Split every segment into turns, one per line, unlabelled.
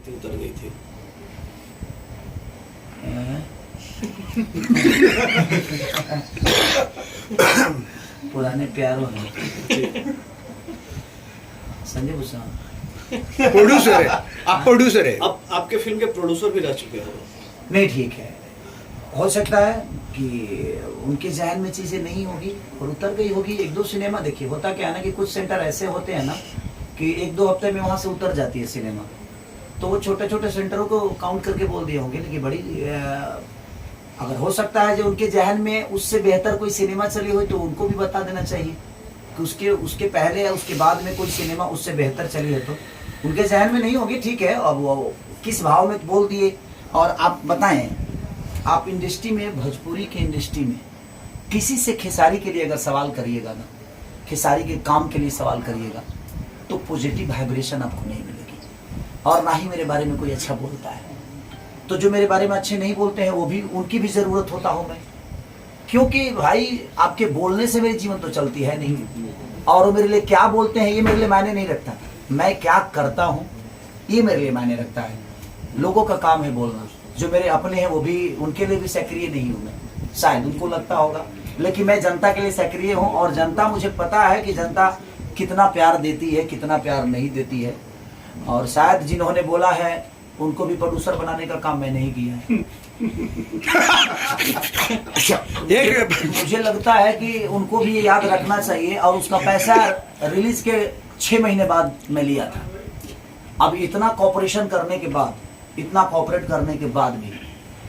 कितनी उतर गई थी।
पुराने प्यारों में संजय भूषण
प्रोड्यूसर है, आप प्रोड्यूसर है।
अब आपके फिल्म के प्रोड्यूसर भी रह चुके हैं।
नहीं, ठीक है, हो सकता है कि उनके जहन में चीजें नहीं होगी और उतर गई होगी। एक दो सिनेमा देखिए, होता क्या है ना कि कुछ सेंटर ऐसे होते हैं ना कि एक दो हफ्ते में वहां से उतर जाती है सिनेमा, तो वो छोटे छोटे सेंटरों को काउंट करके बोल दिए होंगे कि बड़ी अगर हो सकता है जो उनके जहन में उससे बेहतर कोई सिनेमा चली हो तो उनको भी बता देना चाहिए कि उसके पहले या उसके बाद में कोई सिनेमा उससे बेहतर चली है, तो उनके जहन में नहीं होगी। ठीक है, अब वो किस भाव में बोल दिए। और आप बताएं, आप इंडस्ट्री में, भोजपुरी के इंडस्ट्री में किसी से खेसारी के लिए अगर सवाल करिएगा ना, खेसारी के काम के लिए सवाल करिएगा, तो पॉजिटिव वाइब्रेशन आपको नहीं मिलेगी। और ना ही मेरे बारे में कोई अच्छा बोलता है। तो जो मेरे बारे में अच्छे नहीं बोलते हैं वो भी, उनकी भी ज़रूरत होता हूँ मैं, क्योंकि भाई आपके बोलने से मेरी जीवन तो चलती है नहीं, और वो मेरे लिए क्या बोलते हैं ये मेरे लिए मायने नहीं रखता। मैं क्या करता हूँ ये मेरे लिए मायने रखता है। लोगों का काम है बोलना, जो मेरे अपने हैं वो भी, उनके लिए भी सक्रिय नहीं हूँ मैं, शायद उनको लगता होगा, लेकिन मैं जनता के लिए सक्रिय हूँ। और जनता, मुझे पता है कि जनता कितना प्यार देती है, कितना प्यार नहीं देती है। और शायद जिन्होंने बोला है उनको भी प्रोड्यूसर बनाने का काम मैंने ही किया है। मुझे लगता है कि उनको भी ये याद रखना चाहिए। और उसका पैसा रिलीज के 6 महीने बाद मैं लिया था। अब इतना कॉपरेशन करने के बाद, इतना कॉपरेट करने के बाद भी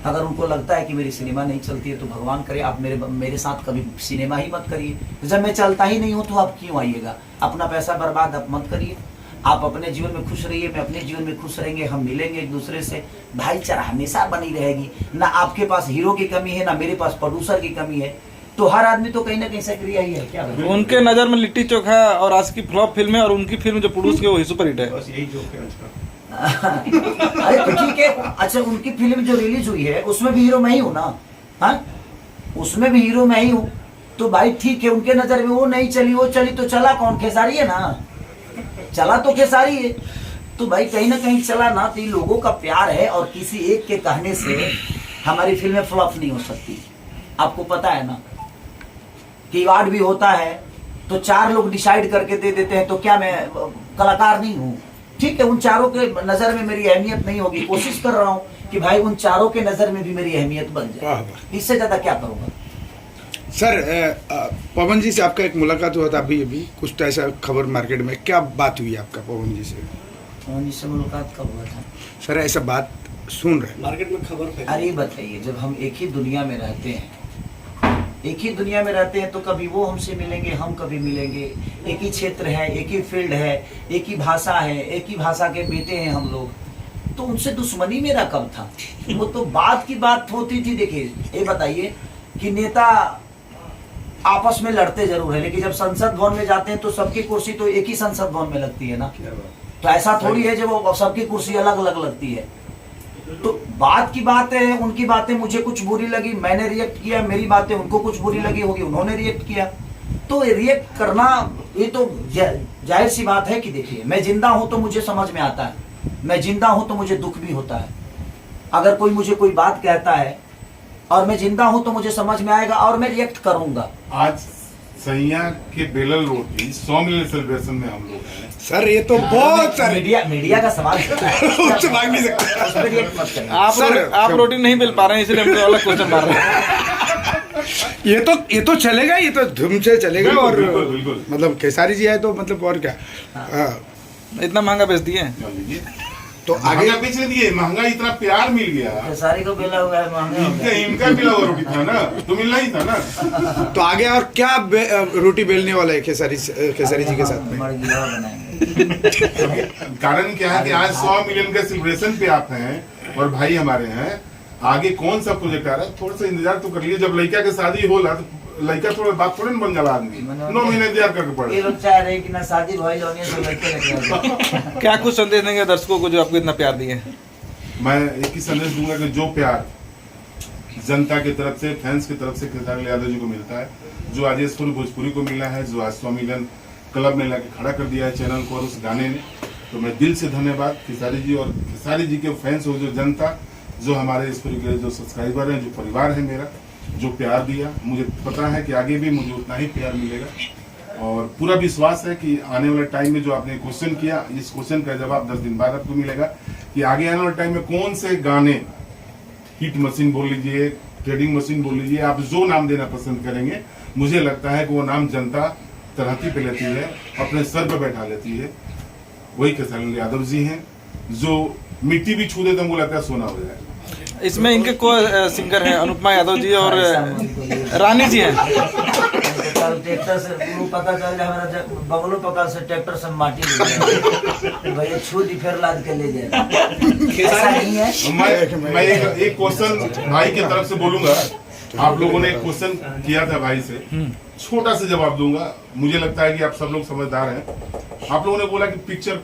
अगर उनको लगता है कि मेरी सिनेमा नहीं चलती है, तो भगवान करे आप मेरे साथ कभी सिनेमा ही मत करिए। जब मैं चलता ही नहीं हूँ तो आप क्यों आइएगा? अपना पैसा बर्बाद आप मत करिए। आप अपने जीवन में खुश रहिए, मैं अपने जीवन में खुश रहेंगे, हम मिलेंगे एक दूसरे से, भाईचारा हमेशा बनी रहेगी। ना आपके पास हीरो की कमी है, ना मेरे पास प्रोड्यूसर की कमी है। तो हर आदमी तो कहीं ना कहीं सक्रिय ही है। क्या
उनके नजर में लिट्टी चोखा और आज की फ्लॉप फिल्म है, और उनकी फिल्म जो प्रोड्यूस की वही सुपर हिट है।
बस यही जोक है आज का।
अरे तो ठीक है, अच्छा उनकी फिल्म जो रिलीज हुई है उसमें भी हीरो मैं ही हूँ ना। हाँ, उसमें भी हीरो मैं ही हूँ। तो भाई ठीक है, उनके नजर में वो नहीं चली, वो चली तो चला कौन? खेसारी है ना, चला तो खेसारी है। तो भाई कहीं ना कहीं चला ना, तो लोगों का प्यार है। और किसी एक के कहने से हमारी फिल्में फ्लॉप नहीं हो सकती। आपको पता है ना कि अवार्ड भी होता है तो 4 लोग डिसाइड करके दे देते हैं, तो क्या मैं कलाकार नहीं हूँ? ठीक है, उन चारों के नजर में मेरी अहमियत नहीं होगी। कोशिश कर रहा हूँ कि भाई उन चारों के नजर में भी मेरी अहमियत बन जाए। इससे ज्यादा क्या करूँगा?
सर, पवन जी से आपका एक मुलाकात हुआ था अभी कुछ तो ऐसा खबर मार्केट में, क्या बात हुई आपका पवन जी से?
पवन जी से मुलाकात कब हुआ था?
सर ऐसा बात सुन रहे
मार्केट में खबर फैली।
अरे बताइए, जब हम एक ही दुनिया में रहते हैं, एक ही दुनिया में रहते हैं, तो कभी वो हमसे मिलेंगे, हम कभी मिलेंगे। एक ही क्षेत्र है, एक ही फील्ड है, एक ही भाषा है, एक ही भाषा के बेटे हैं हम लोग, तो उनसे दुश्मनी मेरा कब था? वो तो बात की बात होती थी। देखिए, ये बताइए कि नेता आपस में लड़ते जरूर है, लेकिन जब संसद भवन में जाते हैं तो सबकी कुर्सी तो एक ही संसद भवन में लगती है ना। तो ऐसा थोड़ी है जब वो सबकी कुर्सी अलग अलग लगती है। तो बात की बात है, उनकी बातें मुझे कुछ बुरी लगी, मैंने रिएक्ट किया, मेरी बातें उनको कुछ बुरी लगी होगी, उन्होंने रिएक्ट किया। तो रिएक्ट करना ये तो जाहिर सी बात है कि देखिए, मैं जिंदा हूं तो मुझे समझ में आता है, मैं जिंदा हूं तो मुझे दुख भी होता है। अगर कोई मुझे कोई बात कहता है और मैं जिंदा हूं तो मुझे समझ में आएगा और मैं रिएक्ट करूंगा।
आज सैया के बेलल रोटी 100 मिलियन सेलिब्रेशन में हम लोग हैं।
सर ये तो बहुत सारे
मीडिया का सवाल
उससे भाग नहीं सकता।
उस पर रिएक्ट मत करिए।
आप रोटी नहीं बेल पा रहे हैं, इसलिए हम तो अलग क्वेश्चन मार रहे हैं।
ये तो चलेगा, ये तो धूम से चलेगा।
बिल्कुल,
और
बिल्कुल, बिल्कुल।
मतलब खेसारी जी है तो मतलब और क्या। हाँ।
इतना महंगा बेच दिए।
तो आगे
महंगा बेच दिए, महंगा इतना प्यार मिल गया।
खेसारी को बेला हुआ है, महंगा हो गया।
इनका मिला हुआ रोटी था ना, तो मिलना ही था ना।
तो आगे और क्या रोटी बेलने वाला है खेसारी जी के साथ में?
मरगिया बनाएंगे।
कारण क्या है कि आज 100 मिलियन के सेलिब्रेशन पे आप हैं और भाई हमारे हैं। आगे कौन सा प्रोजेक्ट आ रहा है, थोड़ा सा इंतजार तो कर लिए। जब लड़का के शादी होला तो लड़का थोड़ा बात थोड़े ना बन जाला आदमी, 9 महीने इंतजार करके पड़े।
ये लोग चाह रहे हैं कि ना शादी भाई लोग तो लड़के लगे।
क्या कुछ संदेश देंगे दर्शकों को जो आपको इतना प्यार दिए?
मैं एक ही संदेश दूंगा कि जो प्यार जनता की तरफ से, फैंस की तरफ से खेसारी यादव जी को मिलता है, जो आज इस पूरी भोजपुरी को मिला है, जो आज 100 मिलियन क्लब में लाके खड़ा कर दिया है चैनल को और उस गाने ने, तो मैं दिल से धन्यवाद खेसारी जी और खेसारी जी के फैंस हो, जो जनता, जो हमारे इस पूरे के जो सब्सक्राइबर हैं, जो परिवार है मेरा, जो प्यार दिया, मुझे पता है कि आगे भी मुझे उतना ही प्यार मिलेगा। और पूरा विश्वास है कि आने वाले टाइम में जो आपने क्वेश्चन किया, इस क्वेश्चन का जवाब 10 दिन बाद आपको मिलेगा कि आगे आने वाले टाइम में कौन से गाने, हिट मशीन बोल लीजिए, ट्रेडिंग मशीन बोल लीजिए, आप जो नाम देना पसंद करेंगे, मुझे लगता है कि वो नाम जनता तरहती पे लेती है, अपने सर पे बैठा लेती है। वही खेसारी यादव जी हैं, जो मिट्टी भी छू देते हैं, हमको लगता है सोना हो जाए।
इसमें इनके को सिंगर हैं अनुपमा यादव जी और रानी जी हैं।
ट्रैक्टर से वो पता चल जाए, हमारा बगलो पकड़ से ट्रैक्टर से माटी ले जाए, भैया छू दी फिर लाद के ले जाए। ऐसा नहीं है।
मैं एक क्वेश्चन भाई की तरफ से बोलूंगा। आप लोगों ने एक क्वेश्चन किया था भाई से, छोटा सा जवाब दूंगा। मुझे लगता है कि आप सब लोग समझदार हैं। आप लोगों ने बोला कि पिक्चर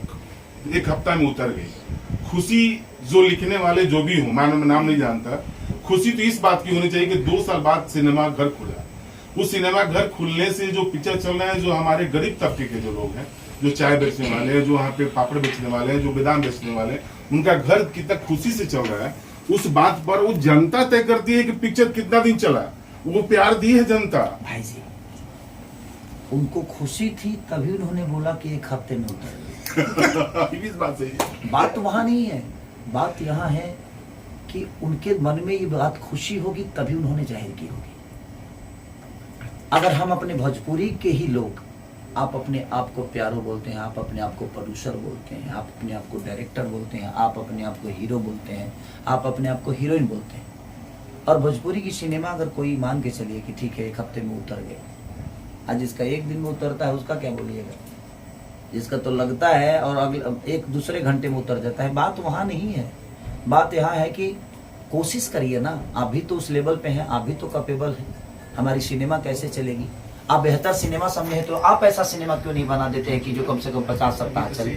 1 हफ्ता में उतर गई। खुशी जो लिखने वाले जो भी हो, मैं नाम नहीं जानता, खुशी तो इस बात की होनी चाहिए कि 2 साल बाद सिनेमा घर खुला। उस सिनेमा घर खुलने से जो पिक्चर चल रहे हैं, जो हमारे गरीब तबके के जो लोग हैं, जो चाय बेचने वाले हैं, जो वहाँ पे पापड़ बेचने वाले हैं, जो बादाम बेचने वाले हैं, उनका घर कितना खुशी से चल रहा है, उस बात पर वो जनता तय करती है कि पिक्चर कितना दिन चला। वो प्यार दी है जनता।
भाई जी, उनको खुशी थी तभी उन्होंने बोला कि 1 हफ्ते में उतर गए।
इस बात सही है।
बात तो वहां नहीं है, बात यहाँ है कि उनके मन में ये बात खुशी होगी तभी उन्होंने जाहिर की होगी। अगर हम अपने भोजपुरी के ही लोग, आप अपने आप को प्यारो बोलते हैं, आप अपने आप को प्रोड्यूसर बोलते हैं, आप अपने आप को डायरेक्टर बोलते हैं, आप अपने आप को हीरो बोलते हैं, आप अपने आप को हीरोइन बोलते हैं, और भोजपुरी की सिनेमा अगर कोई मान के चलिए कि ठीक है 1 हफ्ते में उतर गए, आज जिसका 1 दिन में उतरता है उसका क्या बोलिएगा, जिसका तो लगता है और अगले 1 दूसरे घंटे में उतर जाता है। बात वहाँ नहीं है, बात यहाँ है कि कोशिश करिए ना, आप भी तो उस लेवल पे हैं, आप भी तो कैपेबल हैं। हमारी सिनेमा कैसे चलेगी? आप बेहतर सिनेमा समझे तो आप ऐसा सिनेमा क्यों नहीं बना देते हैं कि जो कम से कम 50 सप्ताह चले?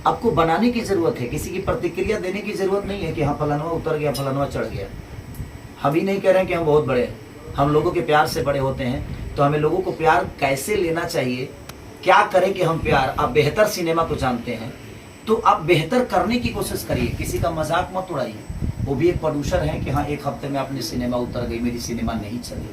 आपको बनाने की जरूरत है, किसी की प्रतिक्रिया देने की जरूरत नहीं है कि हाँ फलाना उतर गया, फलाना चढ़ गया। हम ही नहीं कह रहे हैं कि हम बहुत बड़े हैं, हम लोगों के प्यार से बड़े होते हैं, तो हमें लोगों को प्यार कैसे लेना चाहिए, क्या करें कि हम प्यार, आप बेहतर सिनेमा को जानते हैं तो आप बेहतर करने की कोशिश करिए, किसी का मजाक मत उड़ाइए। वो भी एक प्रोड्यूसर है कि हाँ 1 हफ्ते में अपनी सिनेमा उतर गई, मेरी सिनेमा नहीं चली,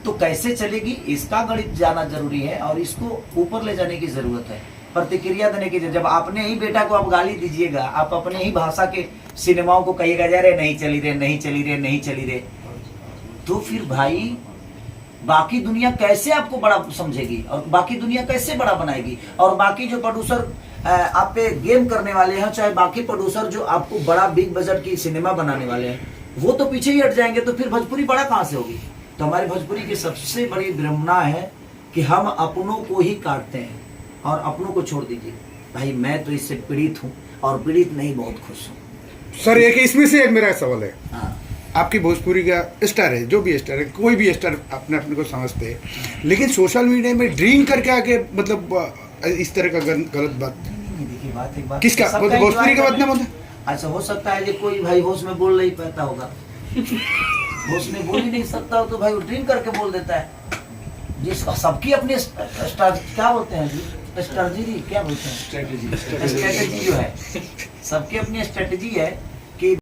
तो कैसे चलेगी इसका गणित जाना जरूरी है और इसको ऊपर ले जाने की जरूरत है, प्रतिक्रिया देने की। जब अपने ही बेटा को आप गाली दीजिएगा, आप अपने ही भाषा के सिनेमाओं को कहिएगा जा रे नहीं चली रे, नहीं चली रे, नहीं चली रे, तो फिर भाई बाकी दुनिया कैसे आपको बड़ा समझेगी और बाकी दुनिया कैसे बड़ा बनाएगी? और बाकी जो प्रोड्यूसर आप पे गेम करने वाले हैं, चाहे बाकी प्रोड्यूसर जो आपको बड़ा बिग बजट की सिनेमा बनाने वाले हैं, वो तो पीछे ही हट जाएंगे, तो फिर भोजपुरी बड़ा कहाँ से होगी? तो हमारी भोजपुरी की सबसे बड़ी विडंबना है कि हम अपनों को ही काटते हैं और अपनों को छोड़ दीजिए। भाई मैं तो इससे पीड़ित हूँ और पीड़ित नहीं बहुत खुश हूँ।
सर एक इसमें से एक मेरा सवाल है,
हाँ
आपकी भोजपुरी का स्टार है, जो भी स्टार है, कोई भी स्टार अपने अपने को समझते हैं, लेकिन सोशल मीडिया में ड्रिंक करके आके मतलब इस तरह का गलत बात,
देखिए बात एक बात
किसका भोजपुरी का बात ना बोलते?
अच्छा हो सकता है कि कोई भाई होश में बोल नहीं पाता होगा, होश में बोल ही नहीं सकता हो तो भाई वो ड्रिंक करके बोल देता है। जिसका सबकी अपनी क्या बोलते हैं जी, स्ट्रैटेजी क्या बोलते हैं, स्ट्रैटेजी जो है, सबकी अपनी स्ट्रैटेजी है।